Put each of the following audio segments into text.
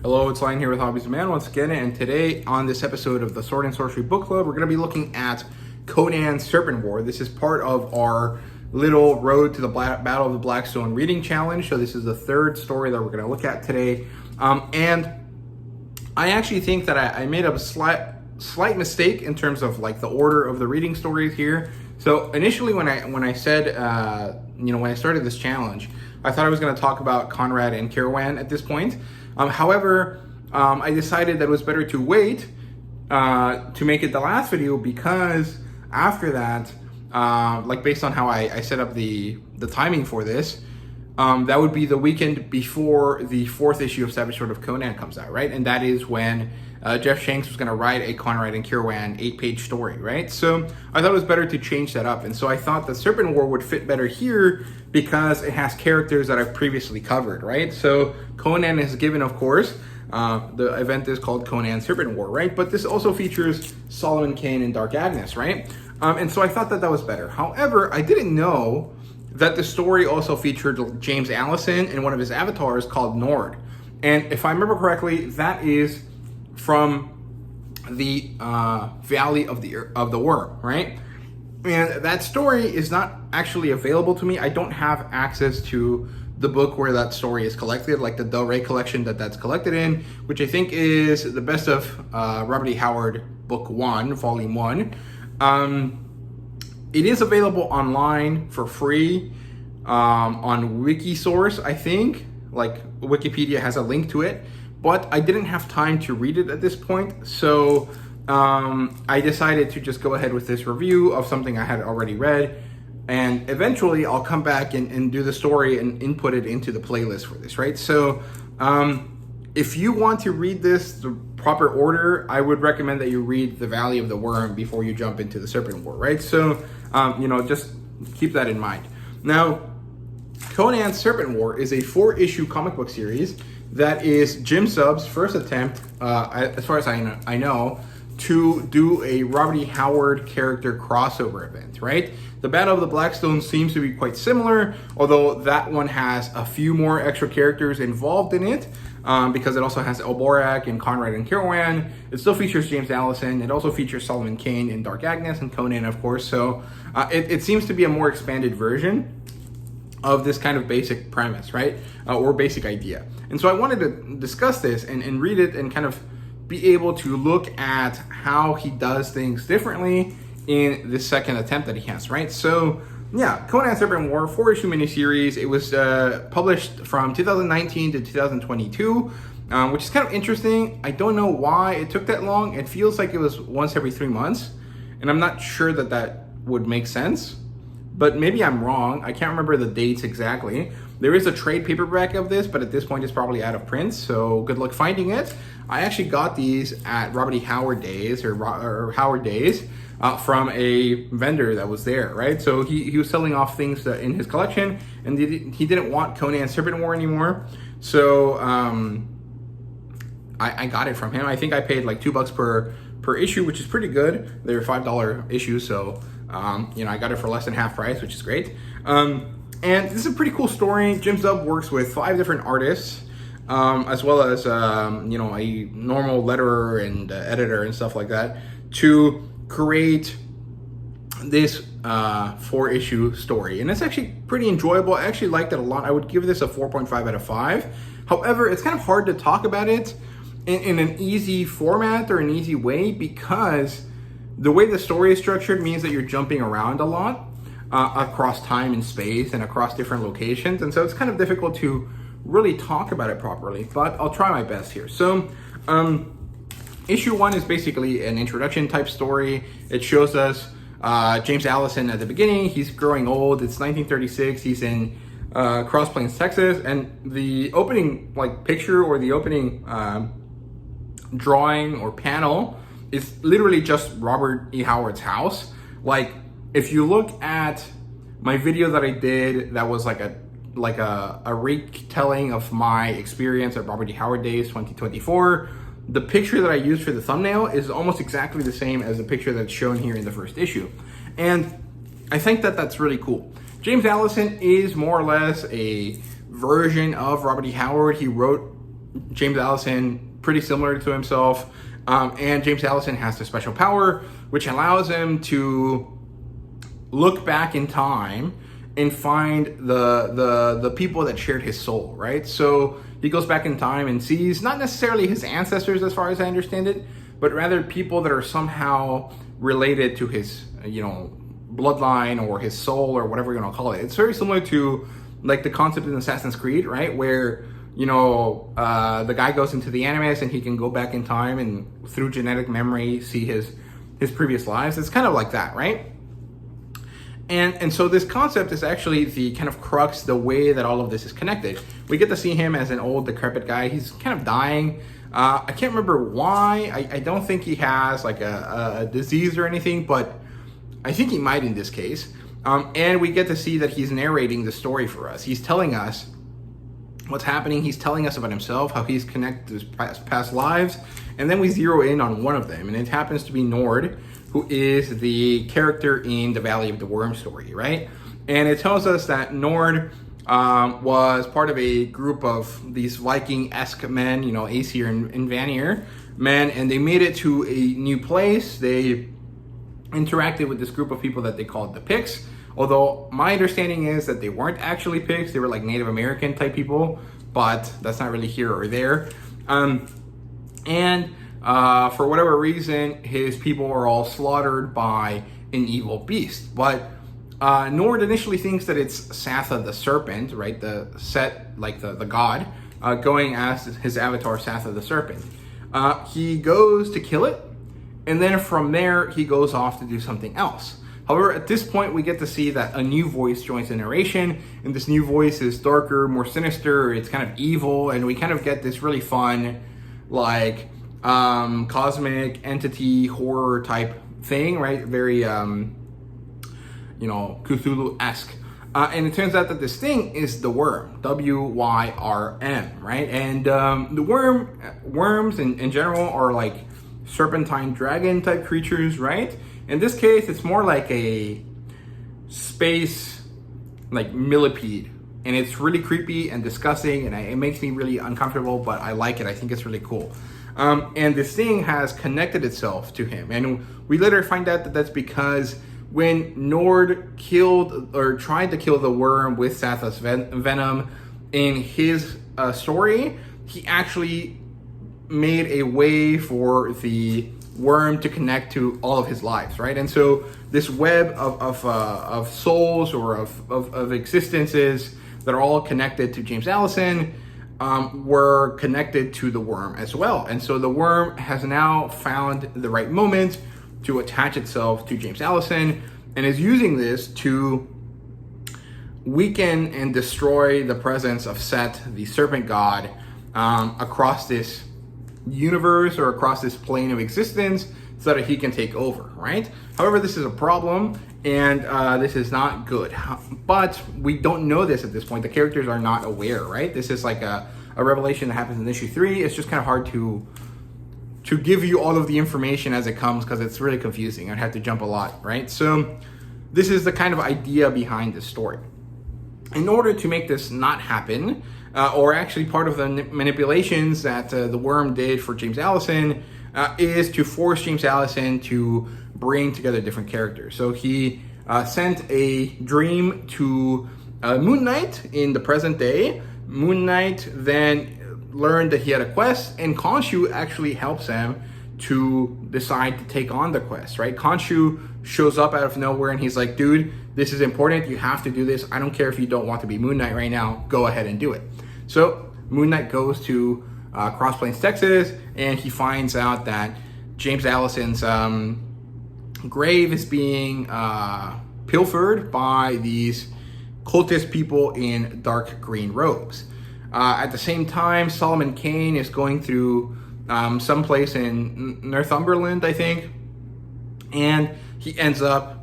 Hello, it's Lion here with Hobbies of Man once again, and today on this episode of the Sword and Sorcery Book Club, we're going to be looking at Conan Serpent War. This is part of our little Road to the Battle of the Blackstone reading challenge. So this is the third story that we're going to look at today. And I actually think that I made a slight mistake in terms of like the order of the reading stories here. So initially when I said, when I started this challenge, I thought I was going to talk about Conrad and Carawan at this point. However, I decided that it was better to wait to make it the last video, because after that, based on how I set up the timing for this, that would be the weekend before the fourth issue of Savage Sword of Conan comes out, right? And that is when Jeff Shanks was going to write a Conrad and Carawan 8-page story, right? So I thought it was better to change that up. And so I thought the Serpent War would fit better here because it has characters that I've previously covered, right? So Conan is given, of course. The event is called Conan Serpent War, right? But this also features Solomon Kane and Dark Agnes, right? And so I thought that was better. However, I didn't know that the story also featured James Allison and one of his avatars called Nord. And if I remember correctly, that is from the Valley of the Worm, right? And that story is not actually available to me. I don't have access to the book where that story is collected, like the Del Rey collection that's collected in, which I think is the best of Robert E. Howard Book 1, Volume 1. It is available online for free on Wikisource, I think. Like Wikipedia has a link to it, but I didn't have time to read it at this point. So I decided to just go ahead with this review of something I had already read. And eventually I'll come back and do the story and input it into the playlist for this, right? So if you want to read this the proper order, I would recommend that you read The Valley of the Worm before you jump into the Serpent War, right? So, just keep that in mind. Now, Conan Serpent War is a 4-issue comic book series that is Jim Zub's first attempt, as far as I know, to do a Robert E. Howard character crossover event, right? The Battle of the Blackstone seems to be quite similar, although that one has a few more extra characters involved in it, because it also has Elborak and Conrad and Carawan. It still features James Allison. It also features Solomon Kane and Dark Agnes and Conan, of course. So it seems to be a more expanded version of this kind of basic premise, right? Or basic idea. And so I wanted to discuss this and read it and kind of be able to look at how he does things differently in this second attempt that he has, right? So yeah, Conan Serpent War, 4-issue miniseries. It was published from 2019 to 2022, which is kind of interesting. I don't know why it took that long. It feels like it was once every 3 months, and I'm not sure that would make sense, but maybe I'm wrong. I can't remember the dates exactly. There is a trade paperback of this, but at this point it's probably out of print, so good luck finding it. I actually got these at Robert E. Howard Days, or Howard Days, from a vendor that was there, right? So he was selling off things in his collection, and he didn't want Conan Serpent War anymore. So I got it from him. I think I paid like $2 per issue, which is pretty good. They're $5 issues, so I got it for less than half price, which is great. And this is a pretty cool story. Jim Zub works with 5 different artists, as well as a normal letterer and editor and stuff like that, to create this 4-issue story. And it's actually pretty enjoyable. I actually liked it a lot. I would give this a 4.5 out of 5. However, it's kind of hard to talk about it in an easy format or an easy way, because the way the story is structured means that you're jumping around a lot across time and space and across different locations. And so it's kind of difficult to really talk about it properly, but I'll try my best here. So issue 1 is basically an introduction type story. It shows us James Allison at the beginning. He's growing old. It's 1936. He's in Cross Plains, Texas. And the opening picture, or the opening drawing or panel, is literally just Robert E. Howard's house. Like, if you look at my video that I did, that was like a retelling of my experience at Robert E. Howard Days 2024, the picture that I used for the thumbnail is almost exactly the same as the picture that's shown here in the first issue. And I think that's really cool. James Allison is more or less a version of Robert E. Howard. He wrote James Allison pretty similar to himself. And James Allison has the special power, which allows him to look back in time and find the people that shared his soul, right? So he goes back in time and sees not necessarily his ancestors, as far as I understand it, but rather people that are somehow related to his, bloodline or his soul or whatever you want to call it. It's very similar to like the concept in Assassin's Creed, right? Where, the guy goes into the Animus and he can go back in time and through genetic memory see his previous lives. It's kind of like that, right? And so this concept is actually the kind of crux, the way that all of this is connected. We get to see him as an old, decrepit guy. He's kind of dying. I can't remember why. I don't think he has like a disease or anything, but I think he might in this case. And we get to see that he's narrating the story for us. He's telling us what's happening. He's telling us about himself, how he's connected to his past lives. And then we zero in on one of them, and it happens to be Nord, who is the character in the Valley of the Worm story, right? And it tells us that Nord was part of a group of these Viking-esque men, Aesir and Vanir men, and they made it to a new place. They interacted with this group of people that they called the Picts, although my understanding is that they weren't actually Picts. They were like Native American type people, but that's not really here or there. For whatever reason, his people are all slaughtered by an evil beast. But Nord initially thinks that it's Satha the Serpent, right? The god, going as his avatar, Satha the Serpent. He goes to kill it, and then from there, he goes off to do something else. However, at this point, we get to see that a new voice joins the narration, and this new voice is darker, more sinister, it's kind of evil, and we kind of get this really fun, cosmic entity horror type thing, right? Very, Cthulhu-esque. And it turns out that this thing is the worm, W-Y-R-M, right? And the worms in general are like serpentine dragon type creatures, right? In this case, it's more like a space, millipede. And it's really creepy and disgusting, and it makes me really uncomfortable, but I like it. I think it's really cool. And this thing has connected itself to him. And we later find out that that's because when Nord killed or tried to kill the worm with Satha's venom in his story, he actually made a way for the worm to connect to all of his lives, right? And so this web of souls or of existences that are all connected to James Allison were connected to the worm as well. And so the worm has now found the right moment to attach itself to James Allison and is using this to weaken and destroy the presence of Set, the serpent god, across this universe or across this plane of existence so that he can take over, right? However, this is a problem, and this is not good. But we don't know this at this point. The characters are not aware, right? This is like a revelation that happens in issue 3. It's just kind of hard to give you all of the information as it comes because it's really confusing. I'd have to jump a lot, right? So this is the kind of idea behind this story. In order to make this not happen, or actually part of the manipulations that the worm did for James Allison, is to force James Allison to bring together different characters. So he sent a dream to Moon Knight in the present day. Moon Knight then learned that he had a quest, and Khonshu actually helps him to decide to take on the quest, right? Khonshu shows up out of nowhere and he's like, dude, this is important. You have to do this. I don't care if you don't want to be Moon Knight right now. Go ahead and do it. So Moon Knight goes to Cross Plains, Texas, and he finds out that James Allison's grave is being pilfered by these cultist people in dark green robes. At the same time, Solomon Kane is going through someplace in Northumberland, I think, and he ends up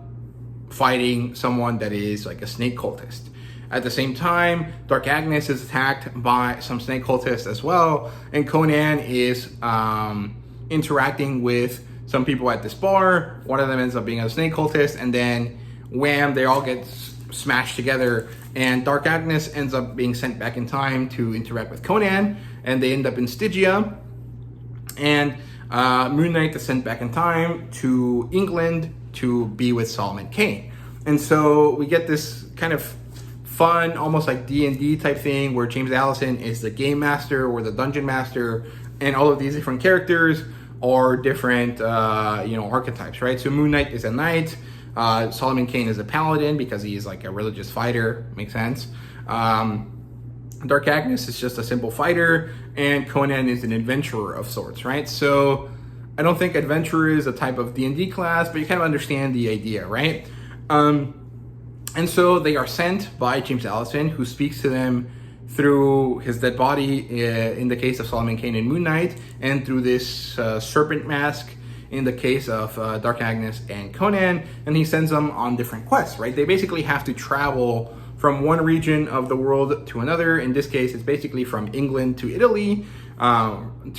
fighting someone that is like a snake cultist. At the same time, Dark Agnes is attacked by some snake cultists as well, and Conan is interacting with some people at this bar. One of them ends up being a snake cultist, and then wham, they all get smashed together, and Dark Agnes ends up being sent back in time to interact with Conan, and they end up in Stygia. And Moon Knight is sent back in time to England to be with Solomon Kane. And so we get this kind of fun, almost like D&D type thing where James Allison is the game master or the dungeon master, and all of these different characters are different, archetypes, right? So Moon Knight is a knight, Solomon Kane is a paladin because he's like a religious fighter, makes sense. Dark Agnes is just a simple fighter, and Conan is an adventurer of sorts, right? So I don't think adventurer is a type of D&D class, but you kind of understand the idea, right? And so they are sent by James Allison, who speaks to them through his dead body in the case of Solomon Kane and Moon Knight, and through this serpent mask in the case of Dark Agnes and Conan, and he sends them on different quests, right? They basically have to travel from one region of the world to another. In this case, it's basically from England to Italy,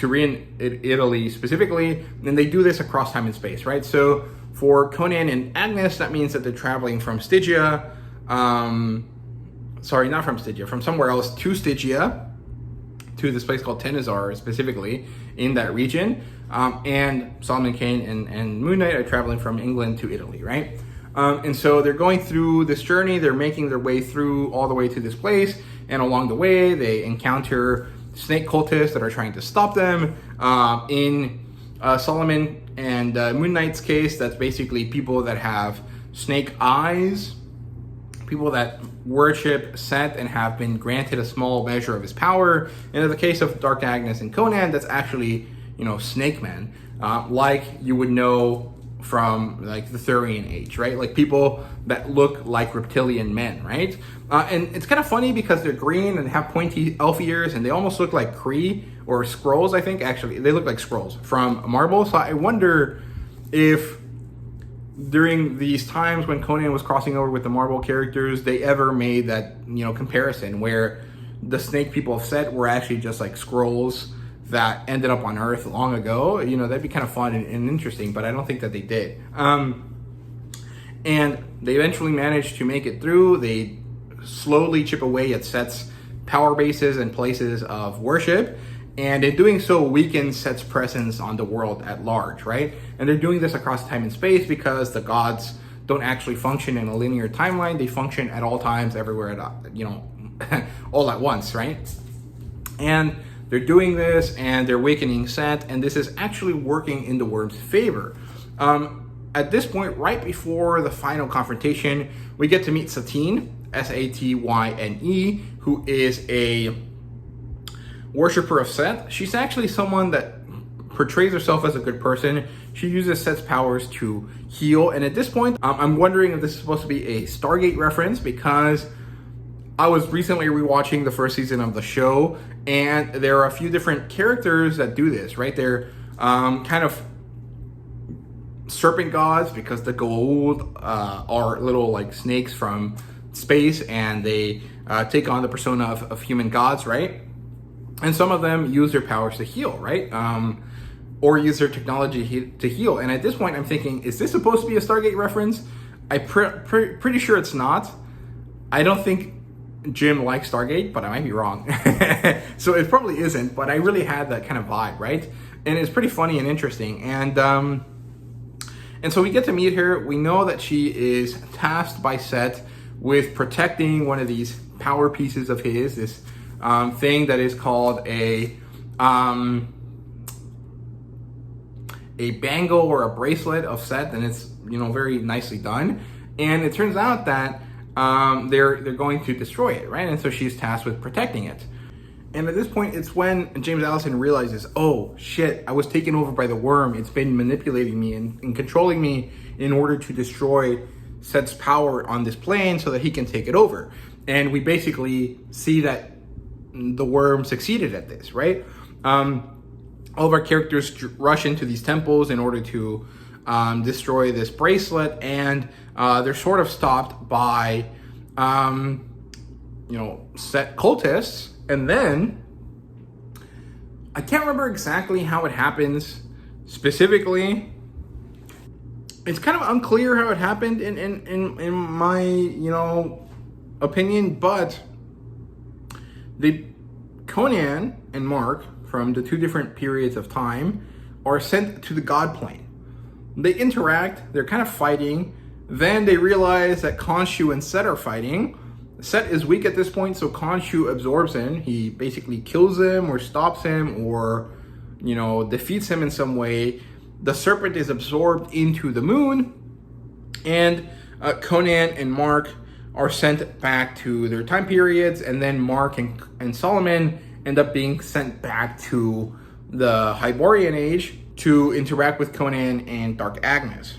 Italy specifically, and they do this across time and space, right? So for Conan and Agnes, that means that they're traveling from Stygia, from somewhere else to Stygia, to this place called Tenazar specifically in that region. And Solomon Kane and Moon Knight are traveling from England to Italy, right? And so they're going through this journey, they're making their way through all the way to this place, and along the way they encounter snake cultists that are trying to stop them. In Solomon and Moon Knight's case, that's basically people that have snake eyes, people that worship Set and have been granted a small measure of his power. And in the case of Dark Agnes and Conan, that's actually, snake men, like you would know from like the Thurian age, right? Like people that look like reptilian men, right? And it's kind of funny because they're green and have pointy elf ears, and they almost look like Kree or Skrulls, I think. Actually, they look like Skrulls from Marvel. So I wonder if during these times when Conan was crossing over with the Marvel characters, they ever made that, comparison where the snake people of Set were actually just like Skrulls that ended up on Earth long ago. That'd be kind of fun and interesting, but I don't think that they did. And they eventually managed to make it through. They slowly chip away at Set's power bases and places of worship, and in doing so weaken Set's presence on the world at large, right? And they're doing this across time and space because the gods don't actually function in a linear timeline. They function at all times, everywhere, all at once, right? And they're doing this, and they're weakening Set, and this is actually working in the Worm's favor. At this point, right before the final confrontation, we get to meet Satine, Satyne, who is a worshiper of Set. She's actually someone that portrays herself as a good person. She uses Set's powers to heal, and at this point, I'm wondering if this is supposed to be a Stargate reference, because I was recently rewatching the first season of the show, and there are a few different characters that do this, right? They're kind of serpent gods because the gold are little like snakes from space, and they take on the persona of human gods, right? And some of them use their powers to heal, right? Or use their technology to heal. And at this point, I'm thinking, is this supposed to be a Stargate reference? I'm pretty sure it's not. I don't think Jim likes Stargate, but I might be wrong. So it probably isn't, but I really had that kind of vibe, right? And it's pretty funny and interesting. And so we get to meet her. We know that she is tasked by Set with protecting one of these power pieces of his, this thing that is called a bangle or a bracelet of Set, and it's very nicely done. And it turns out that they're going to destroy it, right? And so she's tasked with protecting it. And at this point, it's when James Allison realizes, oh shit, I was taken over by the worm. It's been manipulating me and controlling me in order to destroy Set's power on this plane so that he can take it over. And we basically see that the worm succeeded at this, right? All of our characters rush into these temples in order to destroy this bracelet, and they're sort of stopped by Set cultists. And then I can't remember exactly how it happens specifically. It's kind of unclear how it happened in my opinion, but Conan Conan and Mark, from the two different periods of time, are sent to the god plane. They interact, they're kind of fighting, then they realize that Khonshu and Set are fighting. Set is weak at this point, so Khonshu absorbs him. He basically kills him or stops him or, defeats him in some way. The serpent is absorbed into the moon, and Conan and Mark are sent back to their time periods, and then Mark and Solomon end up being sent back to the Hyborian Age to interact with Conan and Dark Agnes.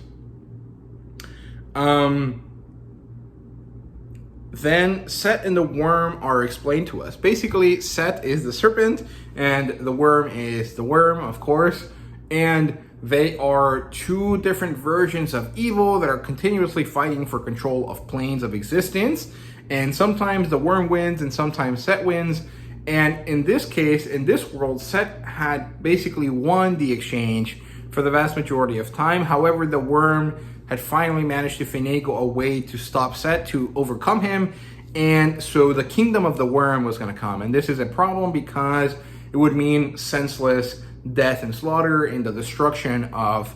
Then Set and the worm are explained to us. Basically, Set is the serpent, and the worm is the worm, of course, and they are two different versions of evil that are continuously fighting for control of planes of existence. And sometimes the worm wins and sometimes Set wins. And in this case, in this world, Set had basically won the exchange for the vast majority of time. However, the worm had finally managed to finagle a way to stop Set, to overcome him. And so the kingdom of the worm was going to come. And this is a problem because it would mean senseless death and slaughter and the destruction of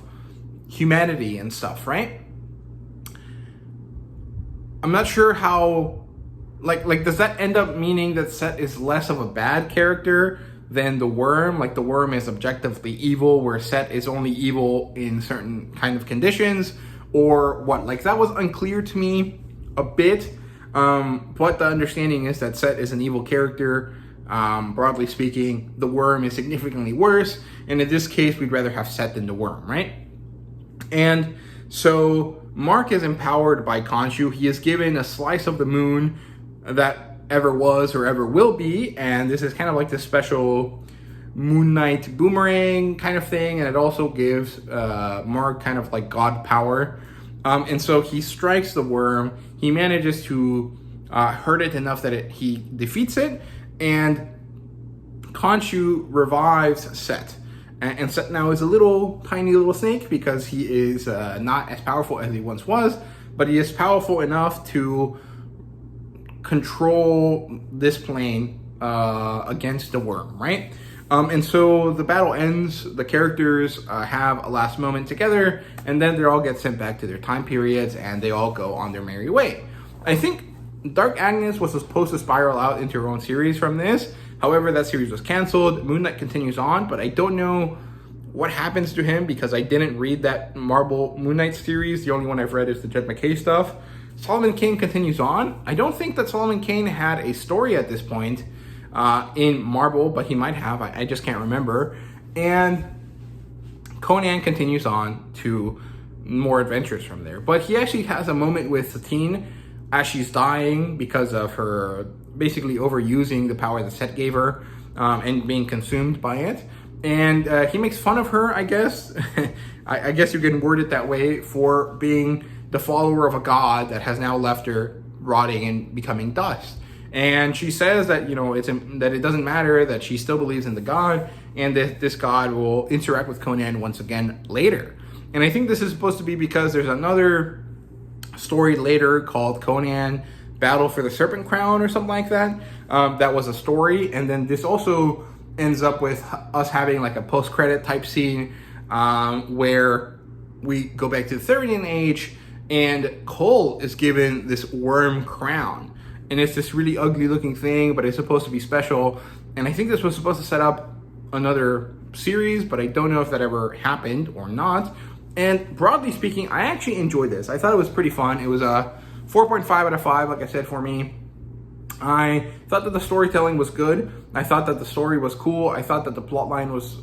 humanity and stuff, right? I'm not sure how, like does that end up meaning that Set is less of a bad character than the worm? Like the worm is objectively evil, where Set is only evil in certain kind of conditions, or what? Like that was unclear to me a bit, but the understanding is that Set is an evil character. Broadly speaking, the worm is significantly worse, and in this case, we'd rather have Set than the worm, right? And so Mark is empowered by Khonshu. He is given a slice of the moon that ever was or ever will be, and this is kind of like the special Moon Knight boomerang kind of thing, and it also gives Mark kind of like god power. And so he strikes the worm. He manages to hurt it enough that he defeats it, and Khonshu revives Set. And Set now is a tiny little snake because he is not as powerful as he once was, but he is powerful enough to control this plane against the worm, right? And so the battle ends, the characters have a last moment together, and then they all get sent back to their time periods, and they all go on their merry way. I think Dark Agnes was supposed to spiral out into her own series from this. However, that series was canceled. Moon Knight continues on, but I don't know what happens to him because I didn't read that Marvel Moon Knight series. The only one I've read is the Jed McKay stuff. Solomon Kane continues on. I don't think that Solomon Kane had a story at this point in Marvel, but he might have. I just can't remember. And Conan continues on to more adventures from there. But he actually has a moment with Satine as she's dying because of her basically overusing the power that Set gave her and being consumed by it. And he makes fun of her, I guess. I guess you can word it that way, for being the follower of a god that has now left her rotting and becoming dust. And she says that, that it doesn't matter, that she still believes in the god, and that this god will interact with Conan once again later. And I think this is supposed to be because there's another story later called Conan Battle for the Serpent Crown or something like that. That was a story. And then this also ends up with us having like a post-credit type scene where we go back to the Therian Age, and Cole is given this worm crown. And it's this really ugly looking thing, but it's supposed to be special. And I think this was supposed to set up another series, but I don't know if that ever happened or not. And broadly speaking, I actually enjoyed this. I thought it was pretty fun. It was a 4.5 out of 5, like I said, for me. I thought that the storytelling was good. I thought that the story was cool. I thought that the plot line was,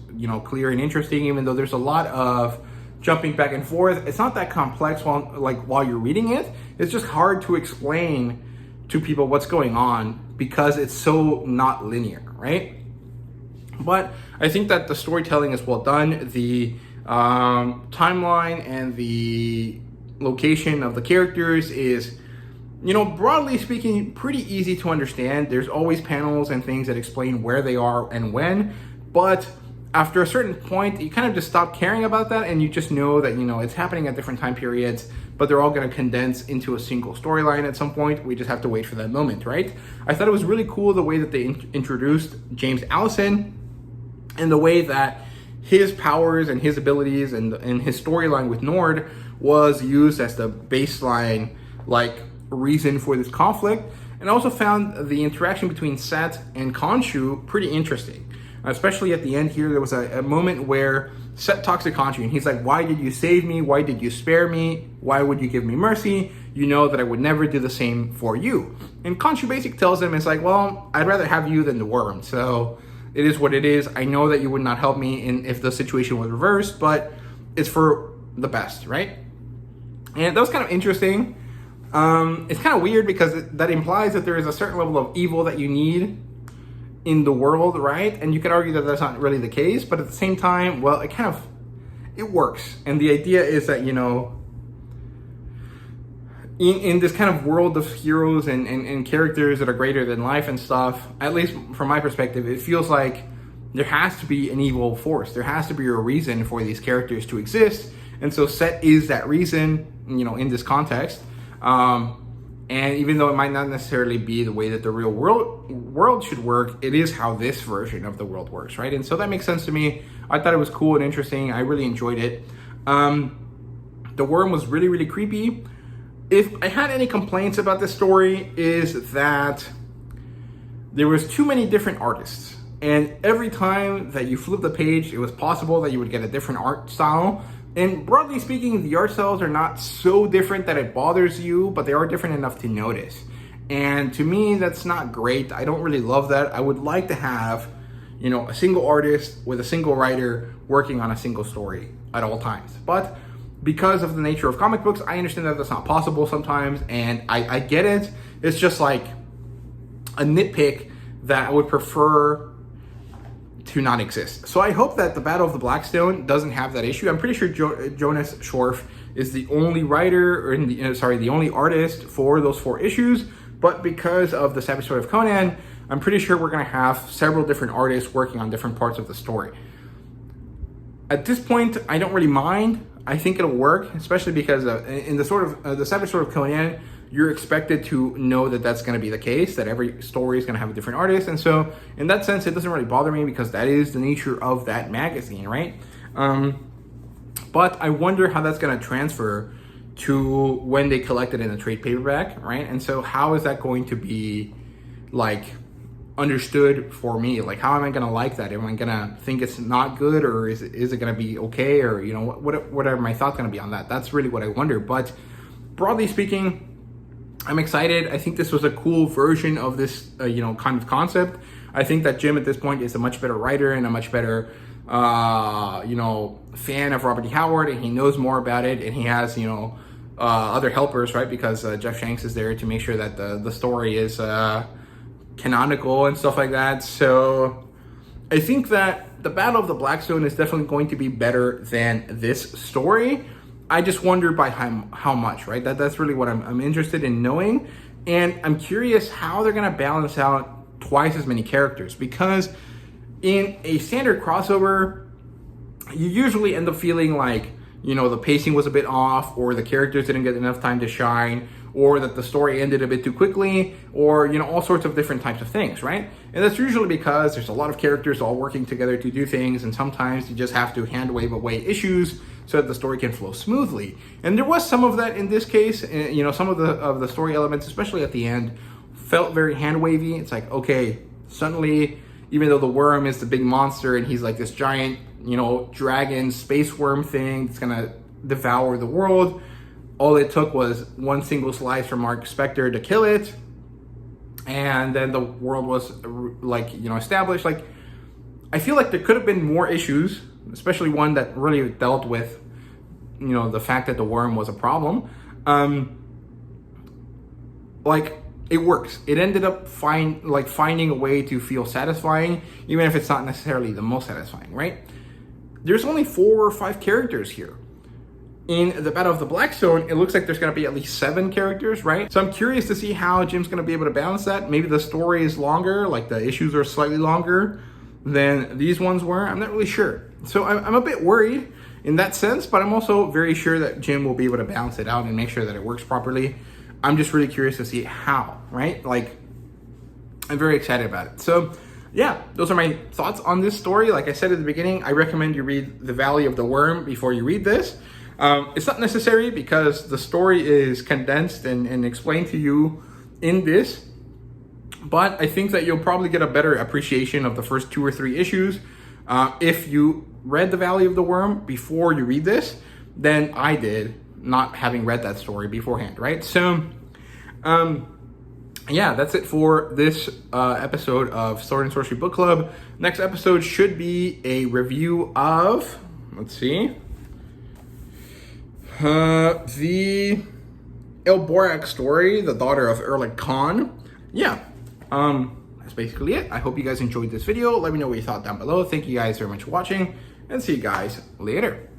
clear and interesting, even though there's a lot of jumping back and forth. It's not that complex while you're reading it. It's just hard to explain to people what's going on because it's so not linear, right? But I think that the storytelling is well done. The timeline and the location of the characters is, broadly speaking, pretty easy to understand. There's always panels and things that explain where they are and when, but after a certain point, you kind of just stop caring about that, and you just know that, it's happening at different time periods, but they're all going to condense into a single storyline at some point. We just have to wait for that moment, right? I thought it was really cool the way that they introduced James Allison, and the way that his powers and his abilities and his storyline with Nord was used as the baseline, like, reason for this conflict. And I also found the interaction between Set and Khonshu pretty interesting. Especially at the end here, there was a moment where Set talks to Khonshu, and he's like, why did you save me? Why did you spare me? Why would you give me mercy? You know that I would never do the same for you. And Khonshu basically tells him, it's like, well, I'd rather have you than the worm. So it is what it is. I know that you would not help me if the situation was reversed, but it's for the best, right? And that was kind of interesting. It's kind of weird because that implies that there is a certain level of evil that you need in the world, right? And you could argue that that's not really the case, but at the same time, well, it works. And the idea is that, you know, in this kind of world of heroes and characters that are greater than life and stuff, at least from my perspective, it feels like there has to be an evil force. There has to be a reason for these characters to exist. And so Set is that reason, you know, in this context. And even though it might not necessarily be the way that the real world should work, it is how this version of the world works, right? And so that makes sense to me. I thought it was cool and interesting. I really enjoyed it. The worm was really, really creepy. If I had any complaints about this story, is that there was too many different artists. And every time that you flip the page, it was possible that you would get a different art style. And broadly speaking, the art styles are not so different that it bothers you, but they are different enough to notice. And to me, that's not great. I don't really love that. I would like to have, you know, a single artist with a single writer working on a single story at all times. But because of the nature of comic books, I understand that that's not possible sometimes, and I get it. It's just like a nitpick that I would prefer to not exist. So I hope that the Battle of the Blackstone doesn't have that issue. I'm pretty sure Jonas Schorf is the only writer, or the only artist for those 4 issues. But because of the Savage Sword of Conan, I'm pretty sure we're going to have several different artists working on different parts of the story. At this point, I don't really mind. I think it'll work, especially because in the Savage Sword of Conan, you're expected to know that that's going to be the case, that every story is going to have a different artist. And so in that sense, it doesn't really bother me because that is the nature of that magazine, right? But I wonder how that's going to transfer to when they collect it in a trade paperback, right? And so how is that going to be, like, understood for me? Like, how am I going to like that? Am I going to think it's not good, or is it going to be okay? Or, you know, what are my thoughts going to be on that? That's really what I wonder. But broadly speaking, I'm excited. I think this was a cool version of this, kind of concept. I think that Jim at this point is a much better writer and a much better, fan of Robert E. Howard, and he knows more about it, and he has, other helpers, right? Because Jeff Shanks is there to make sure that the story is canonical and stuff like that. So I think that the Battle of the Blackstone is definitely going to be better than this story. I just wonder by how much, right? That's really what I'm interested in knowing. And I'm curious how they're going to balance out twice as many characters, because in a standard crossover, you usually end up feeling like, the pacing was a bit off, or the characters didn't get enough time to shine, or that the story ended a bit too quickly, or, all sorts of different types of things, right? And that's usually because there's a lot of characters all working together to do things, and sometimes you just have to hand wave away issues so that the story can flow smoothly. And there was some of that in this case. Some of the story elements, especially at the end, felt very hand-wavy. It's like, okay, suddenly, even though the worm is the big monster and he's like this giant, dragon space worm thing that's gonna devour the world, all it took was one single slice from Mark Spector to kill it, and then the world was established. Like, I feel like there could have been more issues, especially one that really dealt with, the fact that the worm was a problem. It works. It ended up finding a way to feel satisfying, even if it's not necessarily the most satisfying, right? There's only 4 or 5 characters here. In the Battle of the Blackstone, it looks like there's going to be at least 7 characters, right? So I'm curious to see how Jim's going to be able to balance that. Maybe the story is longer, like the issues are slightly longer than these ones were. I'm not really sure. So I'm a bit worried. in that sense, but I'm also very sure that Jim will be able to balance it out and make sure that it works properly. I'm just really curious to see how, right? Like, I'm very excited about it. So yeah, those are my thoughts on this story. Like I said at the beginning, I recommend you read The Valley of the Worm before you read this. It's not necessary because the story is condensed and explained to you in this, but I think that you'll probably get a better appreciation of the first 2 or 3 issues if you read The Valley of the Worm before you read this than I did, not having read that story beforehand, right? So, yeah, that's it for this episode of Sword and Sorcery Book Club. Next episode should be a review of, let's see, the Elborak story, The Daughter of Erlich Khan. Yeah, that's basically it. I hope you guys enjoyed this video. Let me know what you thought down below. Thank you guys very much for watching, and see you guys later.